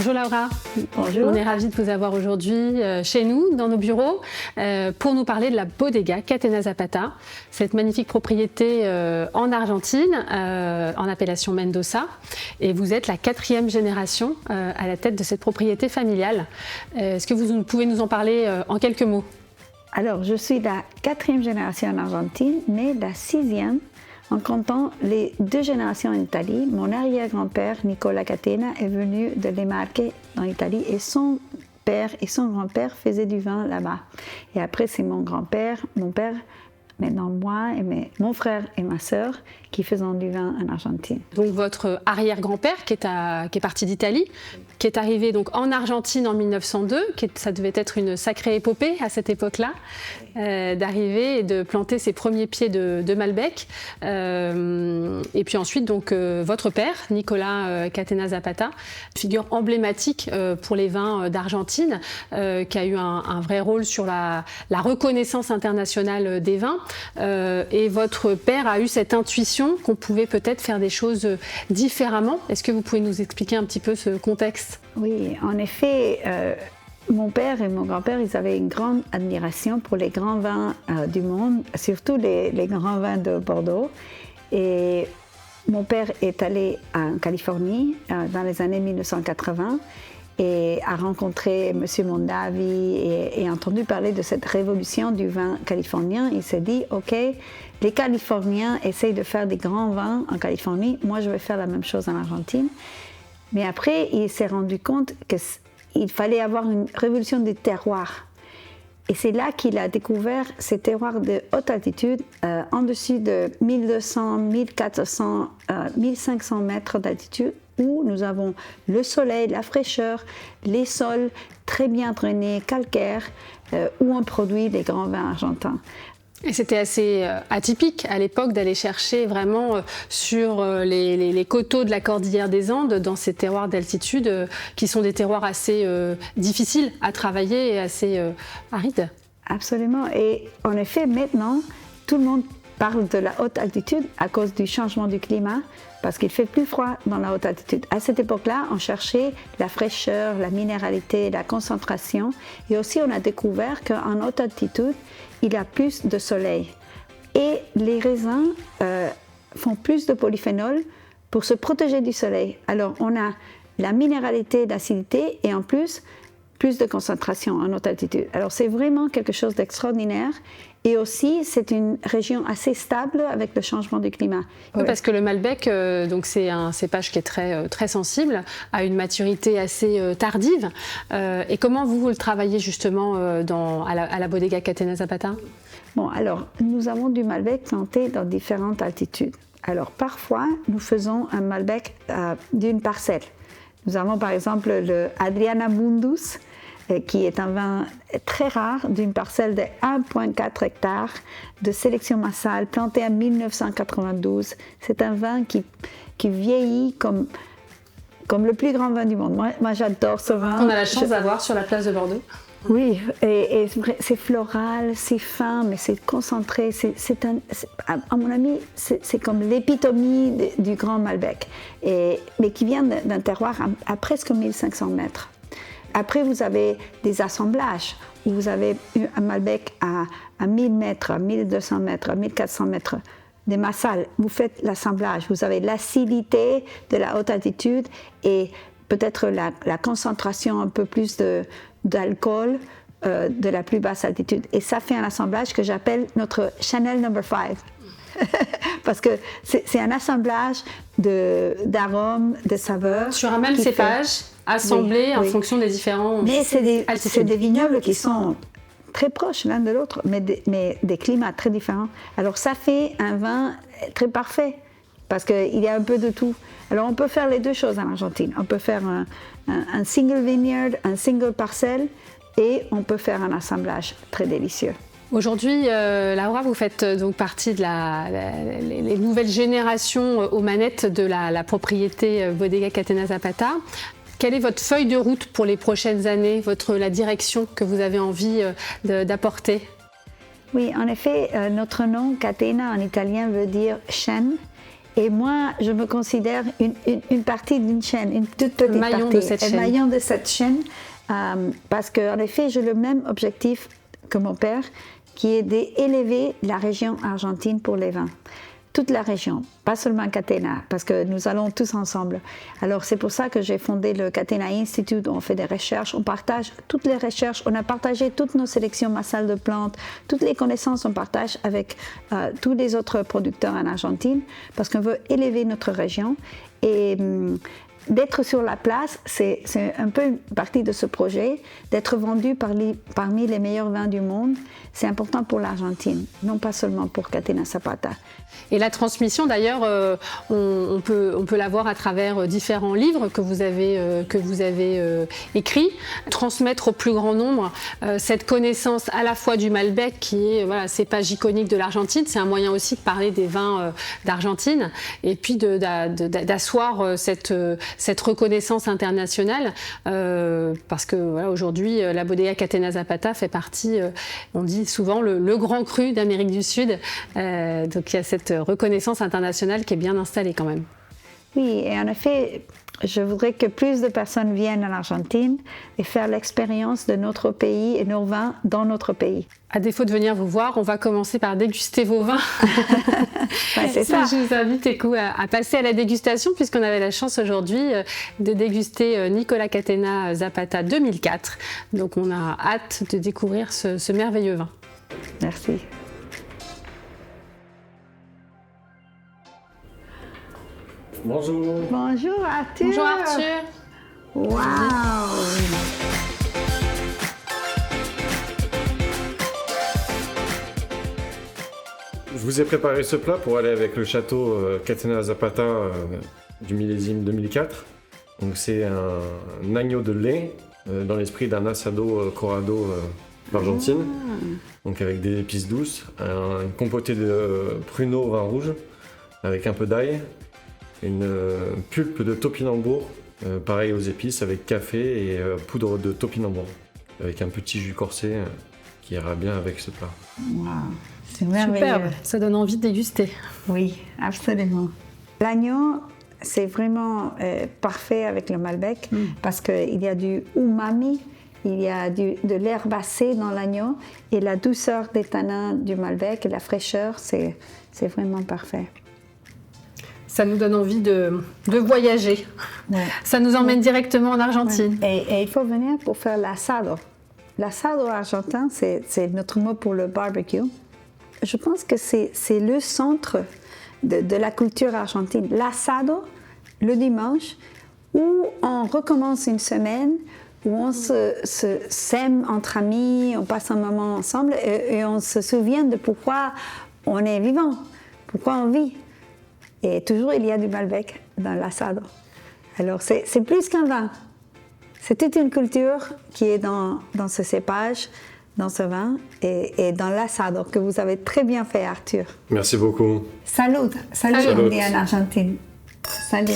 Bonjour Laura. Bonjour. On est ravis de vous avoir aujourd'hui chez nous, dans nos bureaux, pour nous parler de la Bodega Catena Zapata, cette magnifique propriété en Argentine, en appellation Mendoza. Et vous êtes la 4e génération à la tête de cette propriété familiale. Est-ce que vous pouvez nous en parler en quelques mots? Alors, je suis la 4e génération en Argentine, mais la 6e en comptant les 2 générations en Italie. Mon arrière-grand-père, Nicola Catena, est venu de Les Marques, en Italie, et son père et son grand-père faisaient du vin là-bas. Et après, c'est mon grand-père, mon père, maintenant moi, et mon frère et ma sœur qui faisaient du vin en Argentine. Donc votre arrière-grand-père qui est parti d'Italie, qui est arrivé donc en Argentine en 1902, ça devait être une sacrée épopée à cette époque-là, d'arriver et de planter ses premiers pieds de Malbec. Et puis ensuite donc votre père, Nicola Catena Zapata, figure emblématique pour les vins d'Argentine, qui a eu un vrai rôle sur la reconnaissance internationale des vins. Et votre père a eu cette intuition qu'on pouvait peut-être faire des choses différemment. Est-ce que vous pouvez nous expliquer un petit peu ce contexte? Oui, en effet, mon père et mon grand-père, ils avaient une grande admiration pour les grands vins du monde, surtout les grands vins de Bordeaux. Et mon père est allé en Californie dans les années 1980 et a rencontré M. Mondavi et entendu parler de cette révolution du vin californien. Il s'est dit, OK, les Californiens essayent de faire des grands vins en Californie, moi je vais faire la même chose en Argentine. Mais après, il s'est rendu compte qu'il fallait avoir une révolution des terroirs. Et c'est là qu'il a découvert ces terroirs de haute altitude, en dessus de 1200, 1400, 1500 mètres d'altitude, où nous avons le soleil, la fraîcheur, les sols très bien drainés, calcaires, où on produit des grands vins argentins. Et c'était assez atypique à l'époque d'aller chercher vraiment sur les coteaux de la cordillère des Andes, dans ces terroirs d'altitude qui sont des terroirs assez difficiles à travailler et assez arides. Absolument. Et en effet, maintenant, tout le monde parle de la haute altitude à cause du changement du climat, parce qu'il fait plus froid dans la haute altitude. À cette époque-là, on cherchait la fraîcheur, la minéralité, la concentration. Et aussi, on a découvert qu'en haute altitude, il y a plus de soleil. Et les raisins font plus de polyphénol pour se protéger du soleil. Alors, on a la minéralité, l'acidité et en plus de concentration en haute altitude. Alors, c'est vraiment quelque chose d'extraordinaire. Et aussi, c'est une région assez stable avec le changement du climat. Oui, parce que le Malbec, donc c'est un cépage qui est très sensible, a une maturité assez tardive. Et comment vous le travaillez justement à la Bodega Catena Zapata? Bon, alors, nous avons du Malbec planté dans différentes altitudes. Alors, parfois, nous faisons un Malbec d'une parcelle. Nous avons par exemple le Adriana Mundus, qui est un vin très rare d'une parcelle de 1,4 hectares de sélection massale planté en 1992. C'est un vin qui vieillit comme le plus grand vin du monde. Moi j'adore ce vin. On a la chance d'avoir sur la place de Bordeaux. Oui, et c'est floral, c'est fin, mais c'est concentré. À mon avis, c'est comme l'épitomie du grand Malbec, mais qui vient d'un terroir à presque 1500 mètres. Après, vous avez des assemblages où vous avez un Malbec à 1000 mètres, à 1200 mètres, à 1400 mètres, des massales. Vous faites l'assemblage, vous avez l'acidité de la haute altitude et peut-être la concentration un peu plus d'alcool de la plus basse altitude. Et ça fait un assemblage que j'appelle notre Chanel No. 5. Parce que c'est un assemblage d'arômes, de saveurs. Sur un même cépage, assemblé en fonction des différents... Mais c'est des vignobles qui sont très proches l'un de l'autre, mais des climats très différents. Alors ça fait un vin très parfait, parce qu'il y a un peu de tout. Alors on peut faire les deux choses en Argentine. On peut faire un single vineyard, un single parcelle, et on peut faire un assemblage très délicieux. Aujourd'hui, Laura, vous faites donc partie de les nouvelles générations aux manettes de la propriété Bodega Catena Zapata. Quelle est votre feuille de route pour les prochaines années, la direction que vous avez envie d'apporter? Oui, en effet, notre nom Catena en italien veut dire chaîne. Et moi, je me considère une partie d'une chaîne, une toute petite maillon de cette chaîne. Un maillon de cette chaîne, parce qu'en effet, j'ai le même objectif que mon père, qui est d'élever la région argentine pour les vins. Toute la région, pas seulement Catena, parce que nous allons tous ensemble. Alors c'est pour ça que j'ai fondé le Catena Institute, on fait des recherches, on partage toutes les recherches, on a partagé toutes nos sélections massales de plantes, toutes les connaissances on partage avec tous les autres producteurs en Argentine, parce qu'on veut élever notre région. Et d'être sur la place, c'est un peu une partie de ce projet, d'être vendu parmi les meilleurs vins du monde. C'est important pour l'Argentine, non pas seulement pour Catena Zapata. Et la transmission, d'ailleurs, on peut la voir à travers différents livres que vous avez écrits. Transmettre au plus grand nombre cette connaissance à la fois du Malbec, qui est cépage iconique de l'Argentine. C'est un moyen aussi de parler des vins d'Argentine, et puis d'asseoir cette reconnaissance internationale, parce que aujourd'hui, la Bodega Catena Zapata fait partie, on dit souvent, le grand cru d'Amérique du Sud. Donc il y a cette reconnaissance internationale qui est bien installée quand même. Oui, et en effet, je voudrais que plus de personnes viennent en Argentine et faire l'expérience de notre pays et nos vins dans notre pays. À défaut de venir vous voir, on va commencer par déguster vos vins. C'est ça. Je vous invite à passer à la dégustation, puisqu'on avait la chance aujourd'hui de déguster Nicolas Catena Zapata 2004. Donc on a hâte de découvrir ce merveilleux vin. Merci. Bonjour. Bonjour Arthur. Bonjour Arthur. Waouh. Je vous ai préparé ce plat pour aller avec le château Catena Zapata du millésime 2004. Donc c'est un agneau de lait dans l'esprit d'un asado corado d'Argentine. Donc avec des épices douces, un compoté de pruneau au vin rouge avec un peu d'ail, une pulpe de topinambour, pareil aux épices avec café et poudre de topinambour, avec un petit jus corsé qui ira bien avec ce plat. Wow. C'est merveilleux. Superbe, ça donne envie de déguster. Oui, absolument. L'agneau, c'est vraiment parfait avec le Malbec parce qu'il y a du umami, il y a de l'herbacé dans l'agneau et la douceur des tanins du Malbec et la fraîcheur, c'est vraiment parfait. Ça nous donne envie de voyager. Ouais. Ça nous emmène directement en Argentine. Ouais. Et il faut venir pour faire l'asado. L'asado argentin, c'est notre mot pour le barbecue. Je pense que c'est le centre de la culture argentine. L'asado, le dimanche, où on recommence une semaine, où on s'aime entre amis, on passe un moment ensemble et on se souvient de pourquoi on est vivant, pourquoi on vit. Et toujours, il y a du Malbec dans l'asado. Alors, c'est plus qu'un vin. C'est toute une culture qui est dans ce cépage, dans ce vin et dans l'asado, que vous avez très bien fait, Arthur. Merci beaucoup. Salud. Salud, on dit en Argentine. Salut.